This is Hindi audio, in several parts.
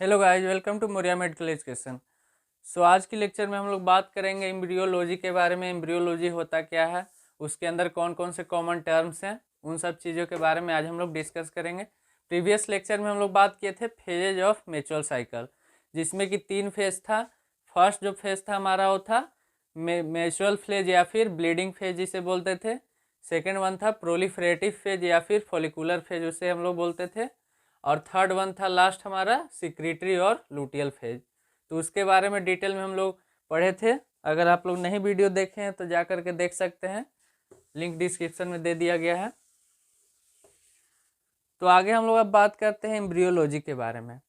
Hello guys, welcome to Moriya medical education. आज की लेक्चर में हम लोग बात करेंगे एम्ब्रियोलॉजी के बारे में। एम्ब्रियोलॉजी होता क्या है, उसके अंदर कौन कौन से कॉमन टर्म्स हैं, उन सब चीज़ों के बारे में आज हम लोग डिस्कस करेंगे। प्रीवियस लेक्चर में हम लोग बात किए थे फेजेज ऑफ मेचुरल साइकिल, जिसमें कि 3 फेज था। फर्स्ट जो फेज था हमारा वो था मेचुरल फेज या फिर ब्लीडिंग फेज जिसे बोलते थे। सेकेंड वन था प्रोलिफरेटिव फेज या फिर फॉलिकुलर फेज उसे हम लोग बोलते थे। और थर्ड वन था लास्ट हमारा सिक्रीटरी और लुटियल फेज। तो उसके बारे में डिटेल में हम लोग पढ़े थे। अगर आप लोग नहीं वीडियो देखे हैं तो जा करके देख सकते हैं, लिंक डिस्क्रिप्शन में दे दिया गया है। तो आगे हम लोग अब बात करते हैं एम्ब्रियोलॉजी के बारे में।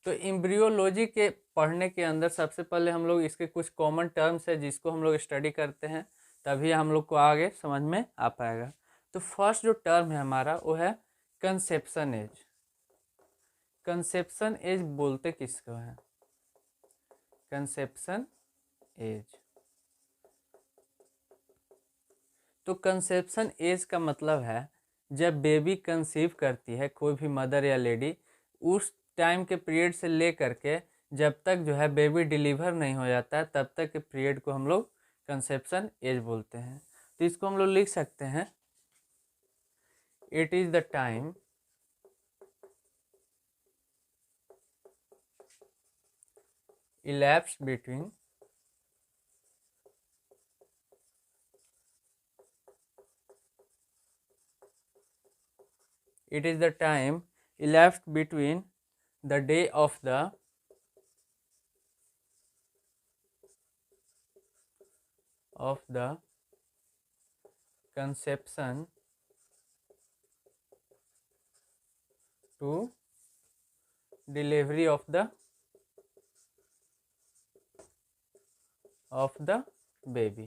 तो एम्ब्रियोलॉजी के पढ़ने के अंदर सबसे पहले हम लोग इसके कुछ कॉमन टर्म्स है जिसको हम लोग स्टडी करते हैं, तभी हम लोग को आगे समझ में आ पाएगा। तो फर्स्ट जो टर्म है हमारा वो है कंसेप्शन एज। कंसेप्शन एज बोलते किसको है? Conception age. तो कंसेप्शन एज का मतलब है जब बेबी कंसीव करती है कोई भी मदर या लेडी, उस टाइम के पीरियड से ले करके जब तक जो है बेबी डिलीवर नहीं हो जाता है तब तक के पीरियड को हम लोग कंसेप्शन एज बोलते हैं। तो इसको हम लोग लिख सकते हैं, it is the time elapsed between it is the time elapsed between the day of the conception to delivery of the baby।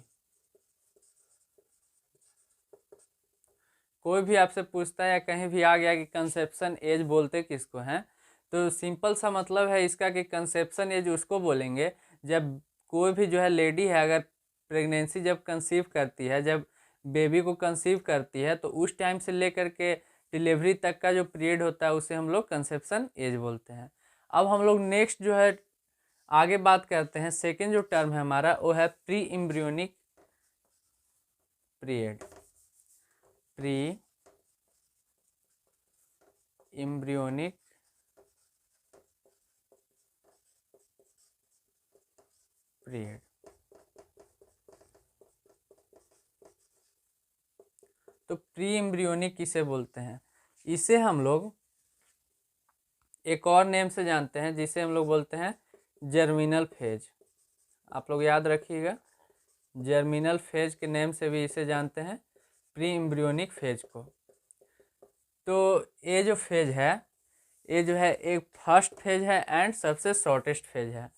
कोई भी आपसे पूछता है या कहीं भी आ गया कि कंसेप्शन एज बोलते किसको हैं, तो सिंपल सा मतलब है इसका कि कंसेप्शन एज उसको बोलेंगे जब कोई भी जो है लेडी है, अगर प्रेगनेंसी जब कंसीव करती है, जब बेबी को कंसीव करती है, तो उस टाइम से लेकर के डिलीवरी तक का जो पीरियड होता है उसे हम लोग कंसेप्शन एज बोलते हैं। अब हम लोग नेक्स्ट जो है आगे बात करते हैं। सेकेंड जो टर्म है हमारा वो है pre embryonic period. Pre embryonic period. तो प्री एम्ब्रियोनिक किसे बोलते हैं? इसे हम लोग एक और नेम से जानते हैं जिसे हम लोग बोलते हैं जर्मिनल फेज। आप लोग याद रखिएगा, जर्मिनल फेज के नेम से भी इसे जानते हैं, प्री एम्ब्रियोनिक फेज को। तो ये जो फेज है, ये जो है एक फर्स्ट फेज है एंड सबसे शॉर्टेस्ट फेज है।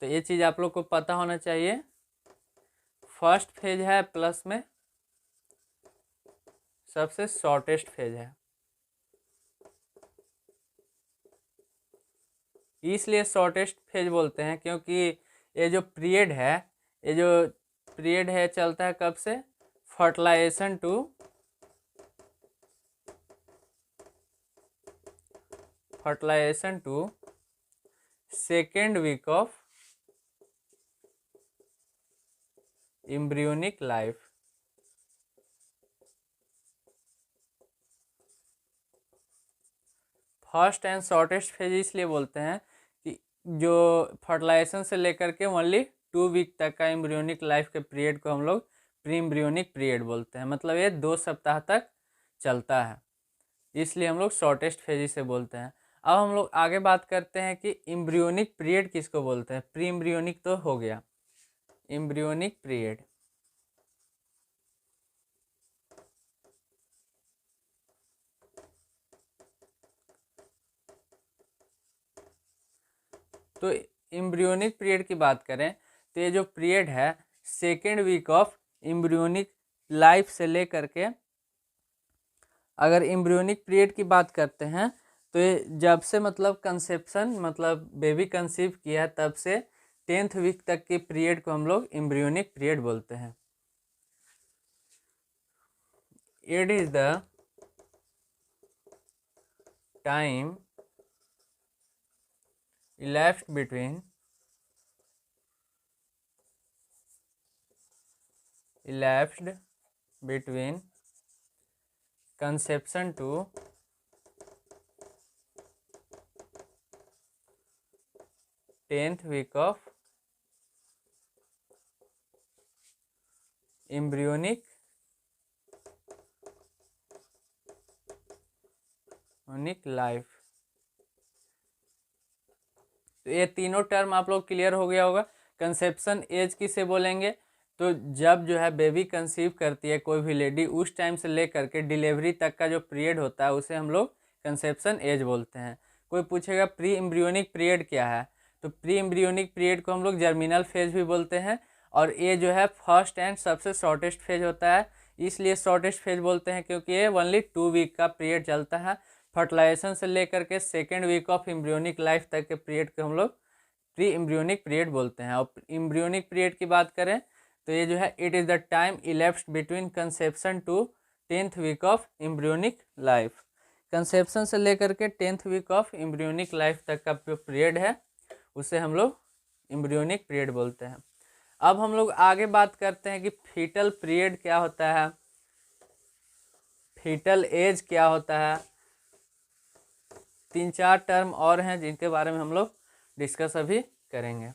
तो ये चीज़ आप लोग को पता होना चाहिए। फर्स्ट फेज है प्लस में सबसे शॉर्टेस्ट फेज है। इसलिए शॉर्टेस्ट फेज बोलते हैं क्योंकि ये जो पीरियड है, ये जो पीरियड है चलता है कब से? Fertilisation to second week of embryonic life. First and shortest phase इसलिए बोलते हैं कि जो फर्टिलाइजेशन से लेकर के ओनली 2 वीक तक का एम्ब्रियोनिक लाइफ के पीरियड को हम लोग प्री एम्ब्रियोनिक पीरियड बोलते हैं। मतलब ये 2 सप्ताह तक चलता है, इसलिए हम लोग शॉर्टेस्ट फेज इसे बोलते हैं। अब हम लोग आगे बात करते हैं कि एम्ब्रियोनिक पीरियड किसको बोलते हैं। प्री एम्ब्रियोनिक तो हो गया, एम्ब्रियोनिक पीरियड। तो एम्ब्रियोनिक पीरियड की बात करें तो ये जो पीरियड है second week of embryonic life से लेकर के, अगर एम्ब्रियोनिक पीरियड की बात करते हैं तो ये जब से मतलब कंसेप्शन मतलब बेबी कंसीव किया है तब से 10th वीक तक के पीरियड को हम लोग एम्ब्रियोनिक पीरियड बोलते हैं। It is the time elapsed between conception to 10th week of embryonic life. तो ये तीनों टर्म आप लोग क्लियर हो गया होगा। कंसेप्शन एज किसे बोलेंगे, तो जब जो है बेबी कंसीव करती है कोई भी लेडी, उस टाइम से लेकर के डिलीवरी तक का जो पीरियड होता है उसे हम लोग कंसेप्शन एज बोलते हैं। कोई पूछेगा प्री एम्ब्रियोनिक पीरियड क्या है, तो प्री एम्ब्रियोनिक पीरियड को हम लोग जर्मिनल फेज भी बोलते हैं, और ये जो है फर्स्ट एंड सबसे शॉर्टेस्ट फेज होता है। इसलिए शॉर्टेस्ट फेज बोलते हैं क्योंकि ये ओनली 2 वीक का पीरियड चलता है। फर्टिलाइजेशन से लेकर के second week of embryonic life तक के पीरियड को हम लोग प्री एम्ब्रियोनिक पीरियड बोलते हैं। और एम्ब्रियोनिक पीरियड की बात करें तो ये जो है it is the time elapsed between conception to 10th week of embryonic life. Conception से लेकर के 10th week of embryonic life तक का जो पीरियड है उसे हम लोग एम्ब्रियोनिक पीरियड बोलते हैं। अब हम लोग आगे बात करते हैं कि फीटल पीरियड क्या होता है, फीटल एज क्या होता है। 3-4 टर्म और हैं जिनके बारे में हम लोग डिस्कस अभी करेंगे।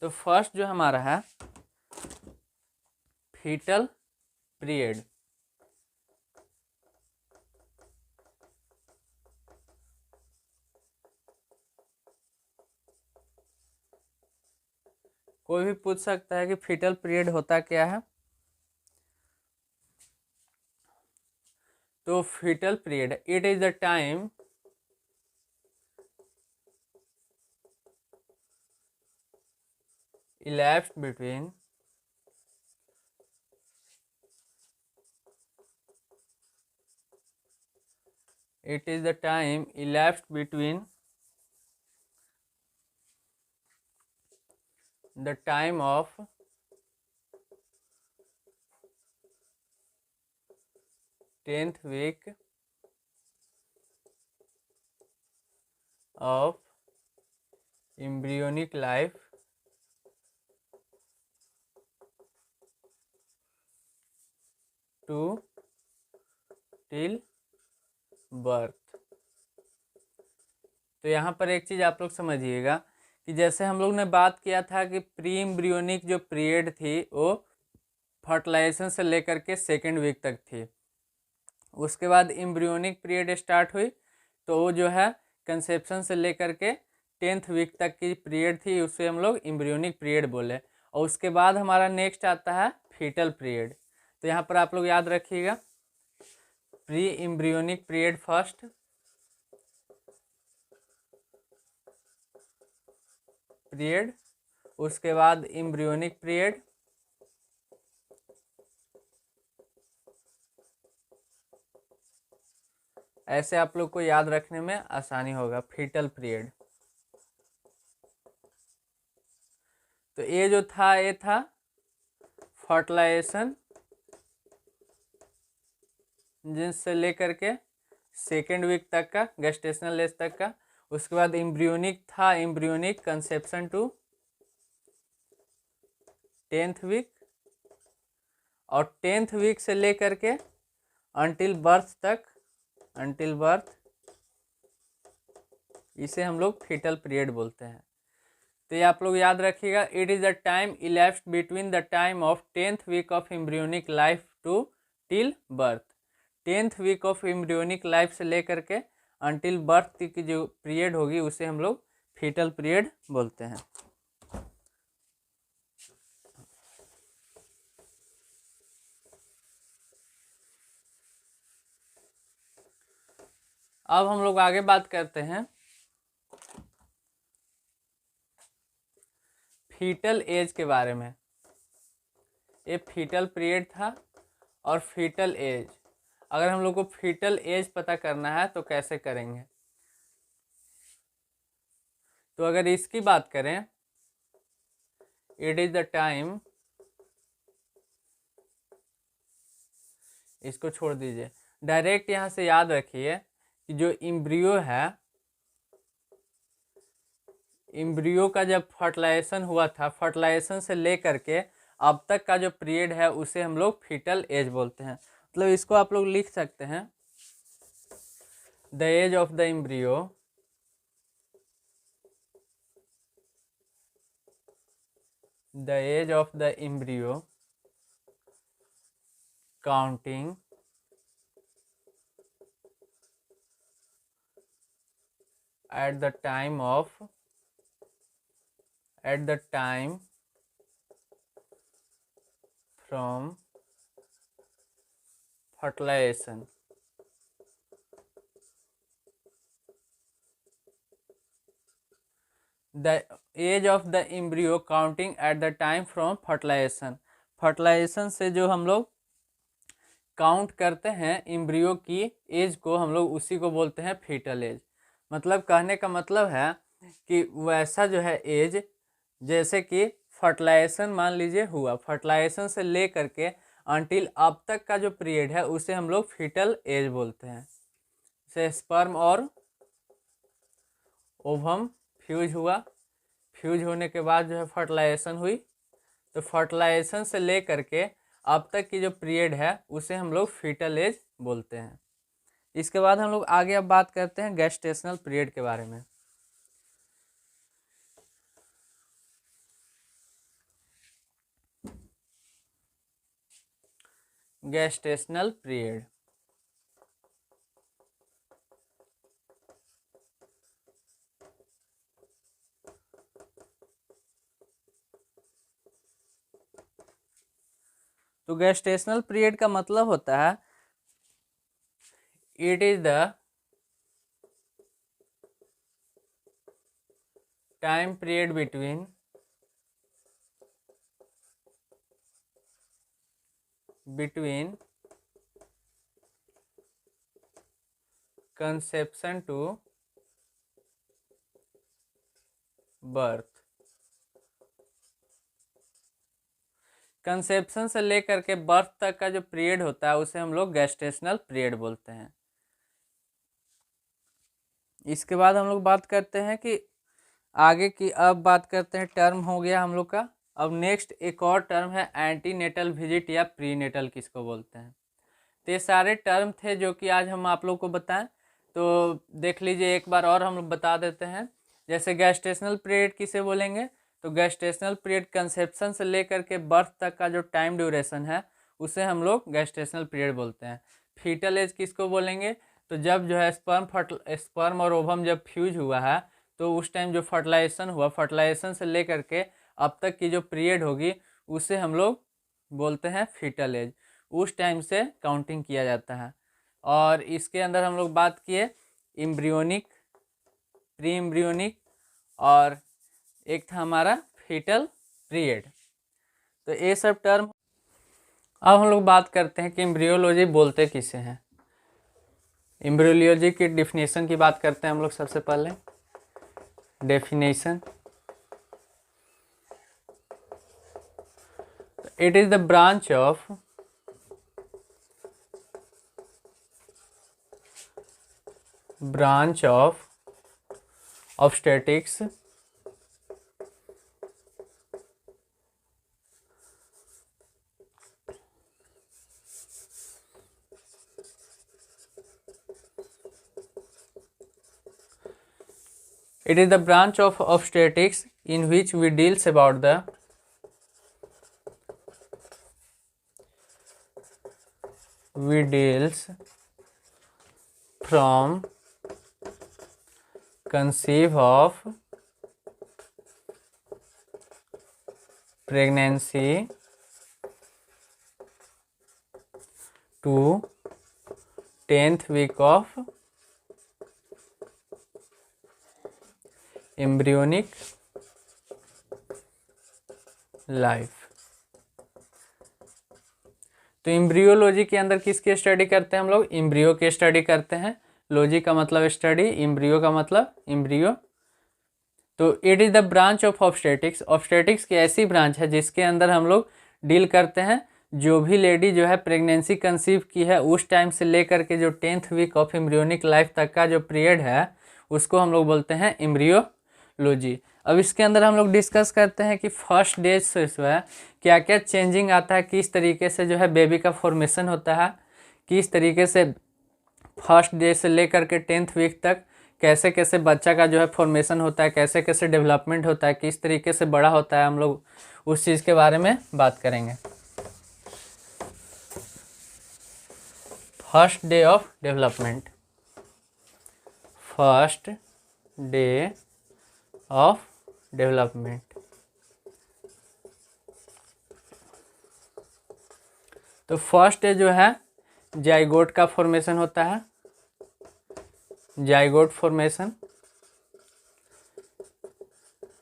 तो फर्स्ट जो हमारा है फीटल पीरियड। कोई भी पूछ सकता है कि फीटल पीरियड होता क्या है। तो fetal period it is the time elapsed between it is the time elapsed between the time of tenth week of embryonic life to till birth. तो यहाँ पर एक चीज़ आप लोग समझिएगा कि जैसे हम लोग ने बात किया था कि प्री एम्ब्रियोनिक जो पीरियड थी वो फर्टिलाइजेशन से लेकर के सेकेंड वीक तक थी। उसके बाद एम्ब्रियोनिक पीरियड स्टार्ट हुई तो वो जो है कंसेप्शन से लेकर के 10th वीक तक की पीरियड थी, उसे हम लोग एम्ब्रियोनिक पीरियड बोले। और उसके बाद हमारा नेक्स्ट आता है फीटल पीरियड। तो यहाँ पर आप लोग याद रखिएगा pre embryonic period first, period, उसके बाद एम्ब्रियोनिक पीरियड, ऐसे आप लोग को याद रखने में आसानी होगा फीटल पीरियड। तो ये जो था ये था फर्टिलाइजेशन जिनसे लेकर के सेकेंड वीक तक का, गेस्टेशनल एज तक का। उसके बाद एम्ब्रियोनिक था, embryonic conception to 10th week, और 10th वीक से लेकर के अंटिल बर्थ तक, अंटिल बर्थ, इसे हम लोग फीटल पीरियड बोलते हैं। तो ये आप लोग याद रखिएगा it is the time elapsed between the time of 10th week of embryonic life to till birth. 10th week of embryonic life से लेकर के अंटिल बर्थ की जो पीरियड होगी उसे हम लोग फीटल पीरियड बोलते हैं। अब हम लोग आगे बात करते हैं फीटल एज के बारे में। ये फीटल पीरियड था और फीटल एज। अगर हम लोग को फीटल एज पता करना है तो कैसे करेंगे, तो अगर इसकी बात करें इट इज द टाइम, इसको छोड़ दीजिए, डायरेक्ट यहाँ से याद रखिए कि जो एम्ब्रियो है एम्ब्रियो का जब फर्टिलाइजेशन हुआ था, फर्टिलाइजेशन से ले करके अब तक का जो पीरियड है उसे हम लोग फीटल एज बोलते हैं। मतलब इसको आप लोग लिख सकते हैं, the age of the embryo counting at the time from fertilization. The age of the embryo counting at the time from fertilization. Fertilisation से जो हम लोग काउंट करते हैं एम्ब्रियो की एज को, हम लोग उसी को बोलते हैं फीटल एज। मतलब कहने का मतलब है कि वैसा जो है एज, जैसे कि फर्टिलाइजेशन मान लीजिए हुआ, फर्टिलाइजेशन से ले करके अंटिल अब तक का जो पीरियड है उसे हम लोग फीटल एज बोलते हैं। जैसे स्पर्म और ओवम फ्यूज हुआ, फ्यूज होने के बाद जो है फर्टिलाइजेशन हुई, तो फर्टिलाइजेशन से ले करके अब तक की जो पीरियड है उसे हम लोग फीटल एज बोलते हैं। इसके बाद हम लोग आगे अब बात करते हैं गेस्टेशनल पीरियड के बारे में। गेस्टेशनल पीरियड, तो गेस्टेशनल पीरियड का मतलब होता है it is the time period between conception to birth। Conception से लेकर के बर्थ तक का जो पीरियड होता है उसे हम लोग गेस्टेशनल पीरियड बोलते हैं। इसके बाद हम लोग बात करते हैं कि आगे की, अब बात करते हैं, टर्म हो गया हम लोग का। अब नेक्स्ट एक और टर्म है एंटीनेटल विजिट या प्रीनेटल किसको बोलते हैं। तो ये सारे टर्म थे जो कि आज हम आप लोग को बताएं, तो देख लीजिए एक बार और हम लोग बता देते हैं। जैसे गेस्टेशनल पीरियड किसे बोलेंगे, तो गेस्टेशनल पीरियड कंसेप्शन से लेकर के बर्थ तक का जो टाइम ड्यूरेशन है उसे हम लोग गेस्टेशनल पीरियड बोलते हैं। फीटल एज किसको बोलेंगे, तो जब जो है स्पर्म और ओवम जब फ्यूज हुआ है तो उस टाइम जो फर्टिलाइजेशन हुआ, फर्टिलाइजेशन से लेकर के अब तक की जो पीरियड होगी उसे हम लोग बोलते हैं फीटल एज। उस टाइम से काउंटिंग किया जाता है। और इसके अंदर हम लोग बात किए एम्ब्रियोनिक, प्री एम्ब्रियोनिक और एक था हमारा फीटल पीरियड। तो ये सब टर्म। अब हम लोग बात करते हैं कि एम्ब्रियोलॉजी बोलते किसे हैं। एम्ब्रियोलॉजी की डेफिनेशन की बात करते हैं हम लोग। सबसे पहले definition, it is the branch of obstetrics it is the branch of obstetrics in which we deals from conceive of pregnancy to 10th week of embryonic life. तो एम्ब्रियोलॉजी के अंदर किसकी स्टडी करते हैं हम लोग, एम्ब्रियो की स्टडी करते हैं। लॉजी का मतलब स्टडी, एम्ब्रियो का मतलब एम्ब्रियो। तो it is the branch of obstetrics, obstetrics की ऐसी ब्रांच है जिसके अंदर हम लोग डील करते हैं जो भी लेडी जो है प्रेगनेंसी कंसीव की है उस टाइम से लेकर के जो 10th week of embryonic life तक का जो पीरियड है उसको हम लोग बोलते हैं एम्ब्रियोलॉजी। अब इसके अंदर हम लोग डिस्कस करते हैं कि फर्स्ट डे से जो है क्या क्या चेंजिंग आता है, किस तरीके से जो है बेबी का फॉर्मेशन होता है, किस तरीके से फर्स्ट डे से लेकर के 10th वीक तक कैसे कैसे बच्चा का जो है फॉर्मेशन होता है, कैसे कैसे डेवलपमेंट होता है, किस तरीके से बड़ा होता है, हम लोग उस चीज़ के बारे में बात करेंगे। First day of development, first day of development. तो फर्स्ट डे जो है जाइगोट का फॉर्मेशन होता है, जाइगोट फॉर्मेशन।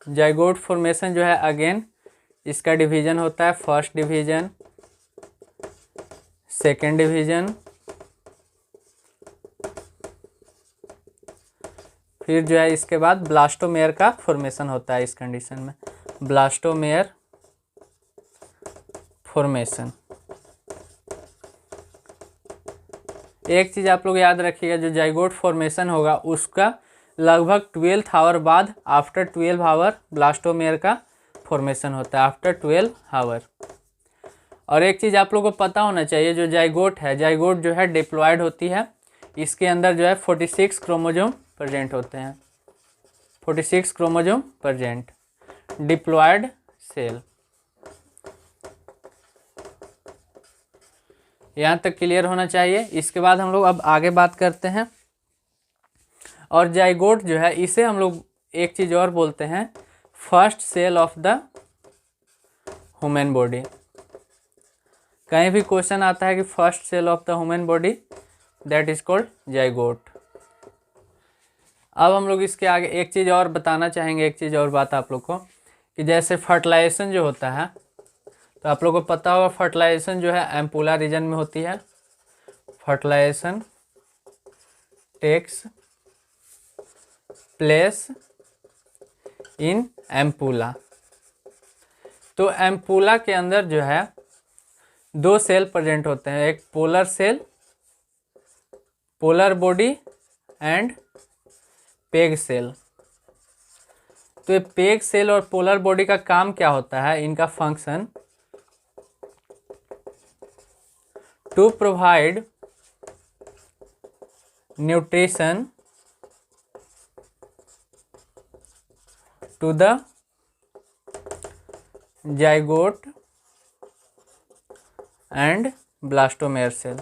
जाइगोट फॉर्मेशन जो है अगेन इसका डिवीजन होता है, फर्स्ट डिवीजन, सेकेंड डिवीजन, फिर जो है इसके बाद ब्लास्टोमेयर का फॉर्मेशन होता है। इस कंडीशन में ब्लास्टोमेयर फॉर्मेशन। एक चीज़ आप लोग याद रखिएगा, जो जाइगोट फॉर्मेशन होगा उसका लगभग 12th आवर बाद, आफ्टर 12 आवर ब्लास्टोमेयर का फॉर्मेशन होता है, आफ्टर 12 आवर। और एक चीज़ आप लोगों को पता होना चाहिए, जो जाइगोट है, जाइगोट जो है डिप्लॉयड होती है, इसके अंदर जो है 46 क्रोमोजोम प्रेजेंट होते हैं, 46 क्रोमोजोम प्रेजेंट, डिप्लॉयड सेल। यहाँ तक क्लियर होना चाहिए। इसके बाद हम लोग अब आगे बात करते हैं। और जाइगोट जो है इसे हम लोग एक चीज़ और बोलते हैं, first cell of the human body. कहीं भी क्वेश्चन आता है कि first cell of the human body, that is called zygote. अब हम लोग इसके आगे एक चीज़ और बताना चाहेंगे, एक चीज़ और बात आप लोग को, कि जैसे फर्टिलाइजेशन जो होता है, तो आप लोगों को पता होगा फर्टिलाइजेशन जो है एम्पुला रीजन में होती है। Fertilisation takes place in ampulla. तो एम्पुला के अंदर जो है 2 सेल प्रेजेंट होते हैं, एक polar cell, polar body, and peg cell. तो ये पेग सेल और पोलर बॉडी का काम क्या होता है, इनका function to provide nutrition to the zygote and blastomere cell.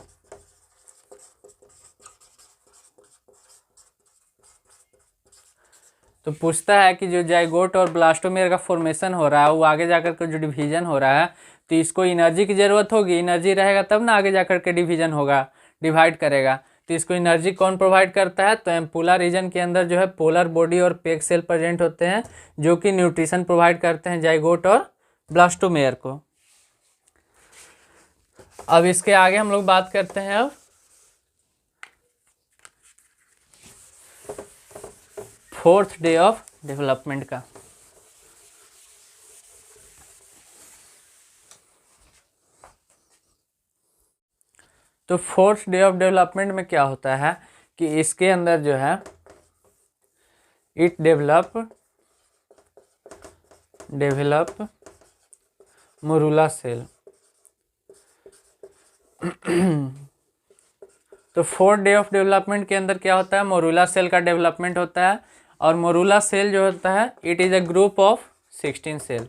तो पूछता है कि जो जाइगोट और ब्लास्टोमेयर का फॉर्मेशन हो रहा है, वो आगे जाकर के जो डिवीजन हो रहा है, तो इसको एनर्जी की ज़रूरत होगी, एनर्जी रहेगा तब ना आगे जाकर के डिवीजन होगा, डिवाइड करेगा। तो इसको एनर्जी कौन प्रोवाइड करता है, तो एम्पुला रीजन के अंदर जो है पोलर बॉडी और पेग सेल प्रेजेंट होते हैं, जो कि न्यूट्रिशन प्रोवाइड करते हैं जाइगोट और ब्लास्टोमेयर को। अब इसके आगे हम लोग बात करते हैं अब फोर्थ डे ऑफ डेवलपमेंट का। तो फोर्थ डे ऑफ डेवलपमेंट में क्या होता है कि इसके अंदर जो है इट डेवलप मोरूला सेल। तो फोर्थ डे ऑफ डेवलपमेंट के अंदर क्या होता है, मोरूला सेल का डेवलपमेंट होता है। और मोरूला सेल जो होता है, it is a group of 16 cell.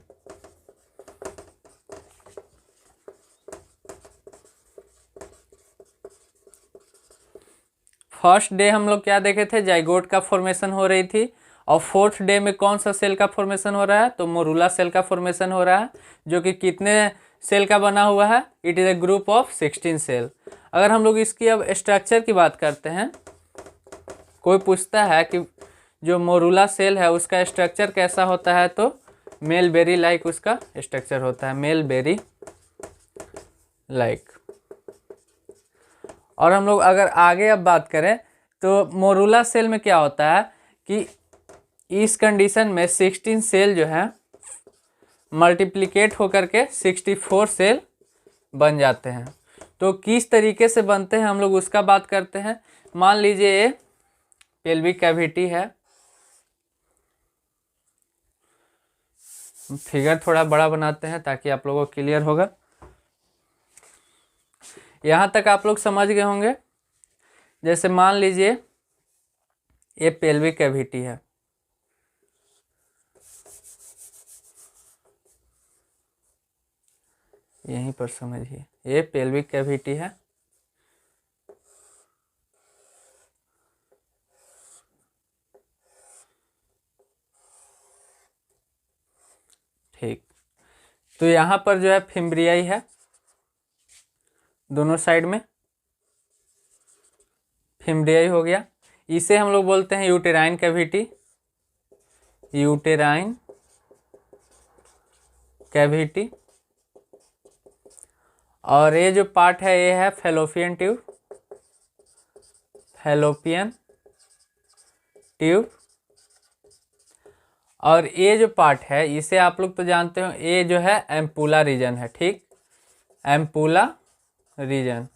First day हम लोग क्या देखे थे, जाइगोट का फॉर्मेशन हो रही थी। और फोर्थ डे में कौन सा सेल का फॉर्मेशन हो रहा है, तो मोरूला सेल का फॉर्मेशन हो रहा है, जो कि कितने सेल का बना हुआ है, it is a group of 16 cell. अगर हम लोग इसकी अब स्ट्रक्चर की बात करते हैं, कोई पूछता है कि जो मोरूला सेल है उसका स्ट्रक्चर कैसा होता है, तो मेल बेरी लाइक उसका स्ट्रक्चर होता है, मेल बेरी लाइक। और हम लोग अगर आगे अब बात करें, तो मोरूला सेल में क्या होता है कि इस कंडीशन में 16 सेल जो है मल्टीप्लिकेट होकर के 64 सेल बन जाते हैं। तो किस तरीके से बनते हैं हम लोग उसका बात करते हैं। मान लीजिए ये पेल्विक कैविटी है, फिगर थोड़ा बड़ा बनाते हैं ताकि आप लोगों को क्लियर होगा। यहाँ तक आप लोग समझ गए होंगे। जैसे मान लीजिए ये पेल्विक कैविटी है, यहीं पर समझिए ये पेल्विक कैविटी है। ठीक, तो यहाँ पर जो है फिम्ब्रियाई है दोनों साइड में, फिम्ब्रियाई हो गया। इसे हम लोग बोलते हैं यूटेराइन कैविटी, यूटेराइन कैविटी। और ये जो पार्ट है ये है फैलोपियन ट्यूब, फैलोपियन ट्यूब। और ये जो पार्ट है इसे आप लोग तो जानते हो, ये जो है एम्पुला रीजन है। ठीक, एम्पुला रीजन।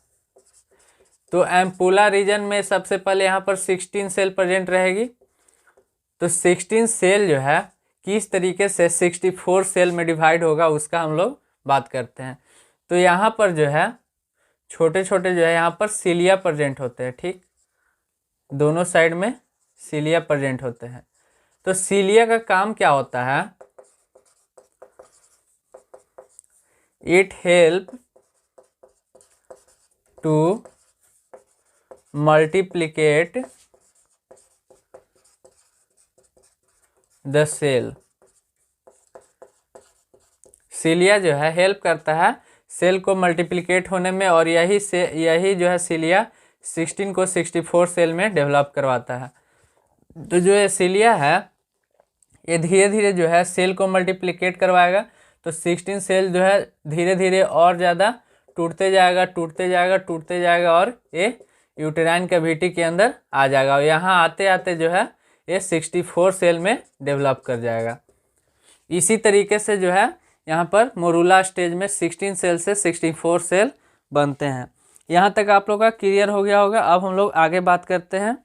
तो एम्पुला रीजन में सबसे पहले यहाँ पर 16 सेल प्रेजेंट रहेगी। तो 16 सेल जो है किस तरीके से 64 सेल में डिवाइड होगा उसका हम लोग बात करते हैं। तो यहाँ पर जो है छोटे छोटे जो है यहाँ पर सीलिया प्रेजेंट होते हैं। ठीक, दोनों साइड में सीलिया प्रेजेंट होते हैं। तो सीलिया का काम क्या होता है? It help to multiplicate the cell. Cilia जो है हेल्प करता है सेल को मल्टीप्लिकेट होने में, और यही जो है सीलिया 16 को 64 सेल में डेवलप करवाता है। तो जो ये सीलिया है ये धीरे धीरे जो है सेल को मल्टीप्लिकेट करवाएगा। तो 16 सेल जो है धीरे धीरे और ज़्यादा टूटते जाएगा, टूटते जाएगा, टूटते जाएगा, और ये यूटेराइन कैविटी के अंदर आ जाएगा। और यहाँ आते आते जो है ये 64 सेल में डेवलप कर जाएगा। इसी तरीके से जो है यहाँ पर मोरूला स्टेज में 16 सेल से 64 सेल बनते हैं। यहाँ तक आप लोग का क्लियर हो गया होगा। अब हम लोग आगे बात करते हैं।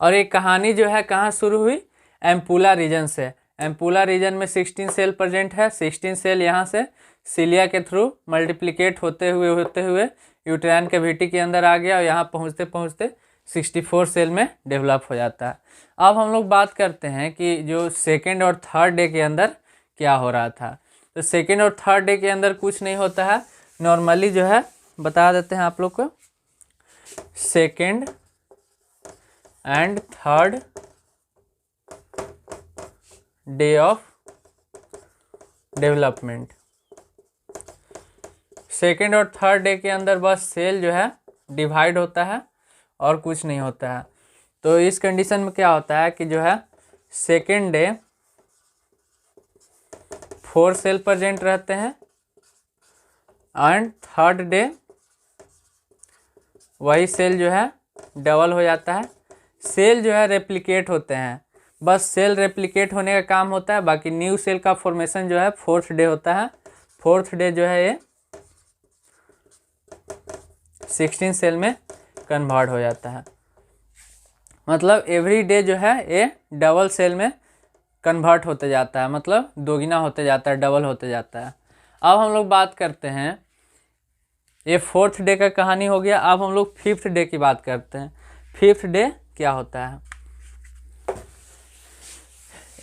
और एक कहानी जो है कहाँ शुरू हुई? एम्पुला रीजन से। एम्पुला रीजन में 16 सेल प्रेजेंट है। 16 सेल यहाँ से सीलिया के थ्रू मल्टीप्लिकेट होते हुए यूटेराइन कैविटी के अंदर आ गया, और यहाँ पहुँचते पहुँचते 64 सेल में डेवलप हो जाता है। अब हम लोग बात करते हैं कि जो सेकेंड और थर्ड डे के अंदर क्या हो रहा था। तो सेकेंड और थर्ड डे के अंदर कुछ नहीं होता है। नॉर्मली जो है बता देते हैं आप लोग को, second and third day of development. Second और थर्ड डे के अंदर बस सेल जो है डिवाइड होता है और कुछ नहीं होता है। तो इस कंडीशन में क्या होता है कि जो है सेकेंड डे 4 सेल प्रेजेंट रहते हैं, एंड थर्ड डे वही सेल जो है डबल हो जाता है। सेल जो है रेप्लिकेट होते हैं, बस सेल रेप्लिकेट होने का काम होता है। बाकी न्यू सेल का फॉर्मेशन जो है 4th डे होता है। 4th डे जो है ये 16 सेल में कन्वर्ट हो जाता है। मतलब एवरी डे जो है ये डबल सेल में कन्वर्ट होते जाता है, मतलब दोगुना होते जाता है, डबल होते जाता है। अब हम लोग बात करते हैं, ये 4th डे का कहानी हो गया। अब हम लोग 5th डे की बात करते हैं। 5th डे क्या होता है?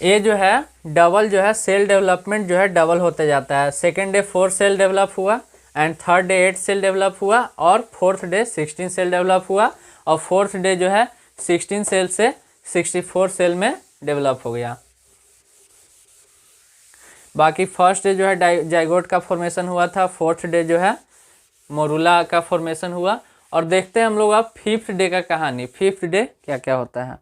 ये जो है डबल जो है सेल डेवलपमेंट जो है डबल होते जाता है। सेकेंड डे 4 सेल डेवलप हुआ, and third day 8 cell develop हुआ, और 4th डे 16 सेल डेवलप हुआ, और 4th डे जो है 16 सेल से 64 सेल में डेवलप हो गया। बाकी फर्स्ट डे जो है जाइगोट का फॉर्मेशन हुआ था। 4th डे जो है मोरूला का फॉर्मेशन हुआ। और देखते हैं हम लोग अब 5th डे का कहानी। 5th डे क्या क्या होता है?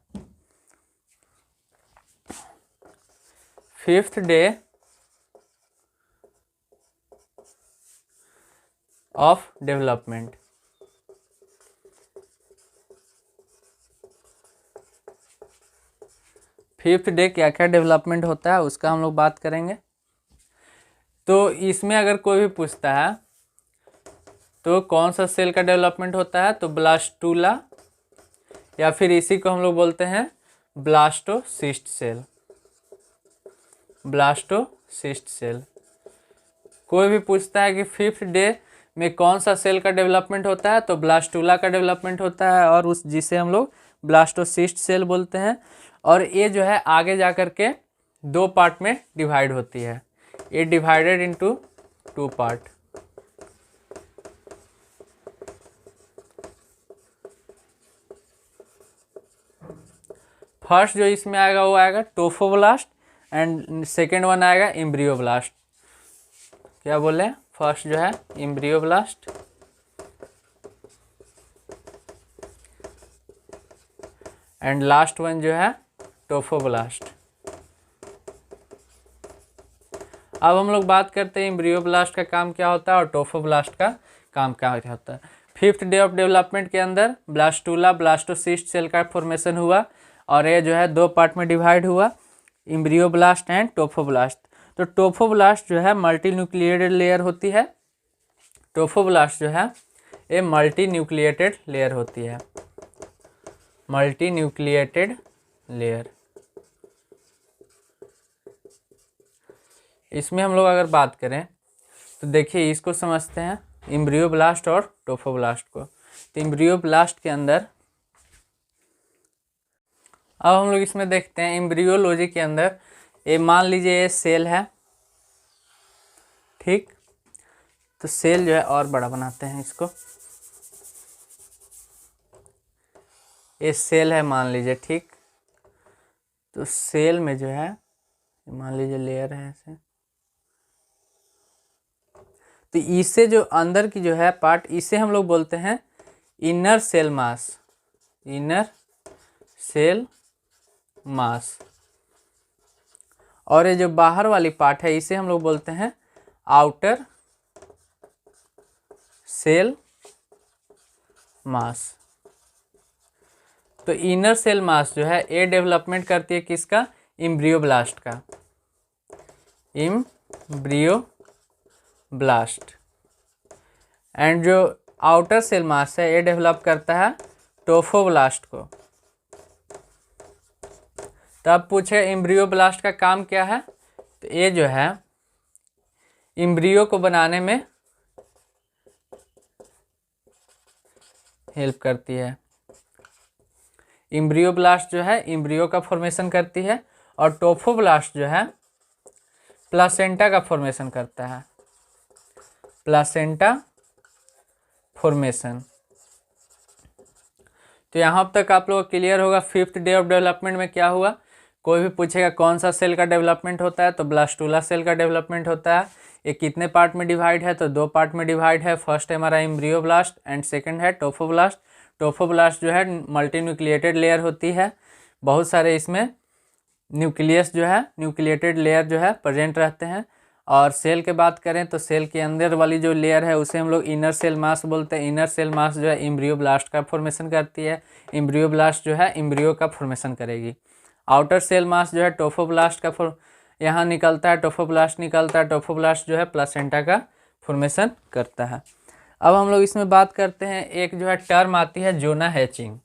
5th day of development. Fifth day क्या क्या डेवलपमेंट होता है उसका हम लोग बात करेंगे। तो इसमें अगर कोई भी पूछता है तो कौन सा सेल का डेवलपमेंट होता है, तो ब्लास्टूला, या फिर इसी को हम लोग बोलते हैं ब्लास्टोसिस्ट सेल। Blastocyst cell. कोई भी पूछता है कि 5th डे में कौन सा सेल का डेवलपमेंट होता है, तो ब्लास्टूला का डेवलपमेंट होता है, और उस जिसे हम लोग ब्लास्टोसिस्ट सेल बोलते हैं। और ये जो है आगे जा कर के 2 पार्ट में डिवाइड होती है। ये डिवाइडेड इनटू 2 पार्ट। फर्स्ट जो इसमें आएगा वो आएगा टोफोब्लास्ट, एंड सेकेंड वन आएगा एम्ब्रियोब्लास्ट। क्या बोले, फर्स्ट जो है एम्ब्रियोब्लास्ट, एंड लास्ट वन जो है टोफोब्लास्ट। अब हम लोग बात करते हैं एम्ब्रियोब्लास्ट का काम क्या होता है और टोफोब्लास्ट का काम क्या होता है। 5th डे ऑफ डेवलपमेंट के अंदर ब्लास्टूला ब्लास्टोसिस्ट सेल का फॉर्मेशन हुआ, और ये जो है 2 पार्ट में डिवाइड हुआ, एम्ब्रियोब्लास्ट एंड टोफोब्लास्ट। तो टोफोब्लास्ट जो है मल्टी न्यूक्लिएटेड लेयर होती है। टोफोब्लास्ट जो है ये मल्टी न्यूक्लिएटेड लेयर होती है, मल्टी न्यूक्लिएटेड लेयर। इसमें हम लोग अगर बात करें तो देखिए इसको समझते हैं, एम्ब्रियोब्लास्ट और टोफोब्लास्ट को। तो एम्ब्रियोब्लास्ट के अंदर अब हम लोग इसमें देखते हैं एम्ब्रियोलॉजी के अंदर, ये मान लीजिए ये सेल है, ठीक। तो सेल जो है और बड़ा बनाते हैं इसको, ये सेल है मान लीजिए, ठीक। तो सेल में जो है मान लीजिए लेयर है ऐसे, तो इससे जो अंदर की जो है पार्ट, इसे हम लोग बोलते हैं inner cell mass, inner cell mass. और ये जो बाहर वाली पार्ट है इसे हम लोग बोलते हैं आउटर सेल मास। तो इनर सेल मास जो है ये डेवलपमेंट करती है किसका, एम्ब्रियोब्लास्ट का, एम्ब्रियोब्लास्ट। एंड जो आउटर सेल मास है ये डेवलप करता है टोफोब्लास्ट को। तो अब पूछे एम्ब्रियोब्लास्ट का काम क्या है, तो ये जो है एम्ब्रियो को बनाने में हेल्प करती है। एम्ब्रियोब्लास्ट जो है एम्ब्रियो का फॉर्मेशन करती है, और टोफोब्लास्ट जो है प्लासेंटा का फॉर्मेशन करता है, प्लासेंटा फॉर्मेशन। तो यहाँ तक आप लोग क्लियर होगा 5th डे ऑफ डेवलपमेंट में क्या हुआ। कोई भी पूछेगा कौन सा सेल का डेवलपमेंट होता है, तो ब्लास्टूला सेल का डेवलपमेंट होता है। ये कितने पार्ट में डिवाइड है, तो 2 पार्ट में डिवाइड है। फर्स्ट है हमारा एम्ब्रियोब्लास्ट एंड सेकंड है टोफोब्लास्ट। टोफोब्लास्ट जो है मल्टी न्यूक्लिएटेड लेयर होती है, बहुत सारे इसमें न्यूक्लियस जो है न्यूक्लिएटेड लेयर जो है प्रेजेंट रहते हैं। और सेल के बात करें तो सेल के अंदर वाली जो लेयर है उसे हम लोग इनर सेल मास बोलते हैं। इनर सेल मास जो है एम्ब्रियोब्लास्ट का फॉर्मेशन करती है, एम्ब्रियोब्लास्ट जो है एम्ब्रियो का फॉर्मेशन करेगी। आउटर सेल मास जो है टोफोब्लास्ट का यहाँ निकलता है, टोफोब्लास्ट निकलता है, टोफोब्लास्ट जो है प्लासेंटा का फॉर्मेशन करता है। अब हम लोग इसमें बात करते हैं, एक जो है टर्म आती है जोना हैचिंग।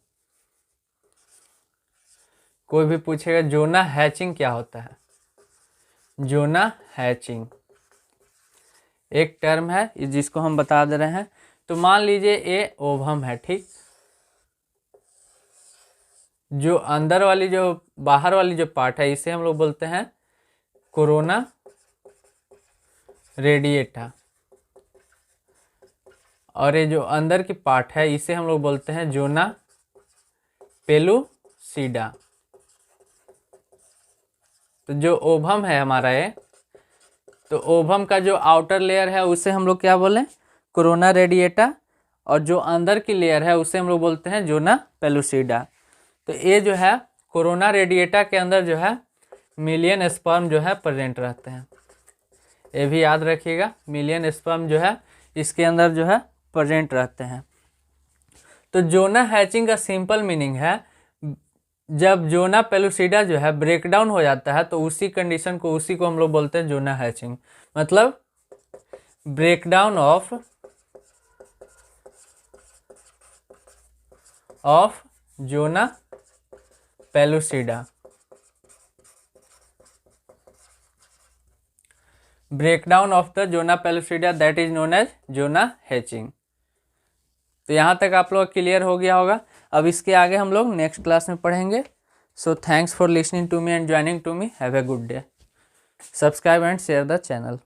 कोई भी पूछेगा जोना हैचिंग क्या होता है, जोना हैचिंग एक टर्म है जिसको हम बता दे रहे हैं। तो मान लीजिए ये ओवम है, ठीक। जो अंदर वाली जो बाहर वाली जो पार्ट है इसे हम लोग बोलते हैं कोरोना रेडिएटा, और ये जो अंदर की पार्ट है इसे हम लोग बोलते हैं जोना पेलुसिडा। तो जो ओवम है हमारा ये, तो ओवम का जो आउटर लेयर है उसे हम लोग क्या बोलें, कोरोना रेडिएटा, और जो अंदर की लेयर है उसे हम लोग बोलते हैं जोना पेलुसिडा। तो ये जो है कोरोना रेडिएटा के अंदर जो है मिलियन स्पर्म जो है प्रेजेंट रहते हैं। ये भी याद रखिएगा, मिलियन स्पर्म जो है इसके अंदर जो है प्रेजेंट रहते हैं। तो जोना हैचिंग का सिंपल मीनिंग है, जब जोना पेलुसिडा जो है ब्रेक डाउन हो जाता है तो उसी कंडीशन को, उसी को हम लोग बोलते हैं जोना हैचिंग। मतलब break down of zona pellucida. Breakdown of the zona pellucida that is known as zona hatching. तो यहाँ तक आप लोग क्लियर हो गया होगा। अब इसके आगे हम लोग नेक्स्ट क्लास में पढ़ेंगे। So thanks for listening to me and joining to me. Have a good day. Subscribe and share the channel.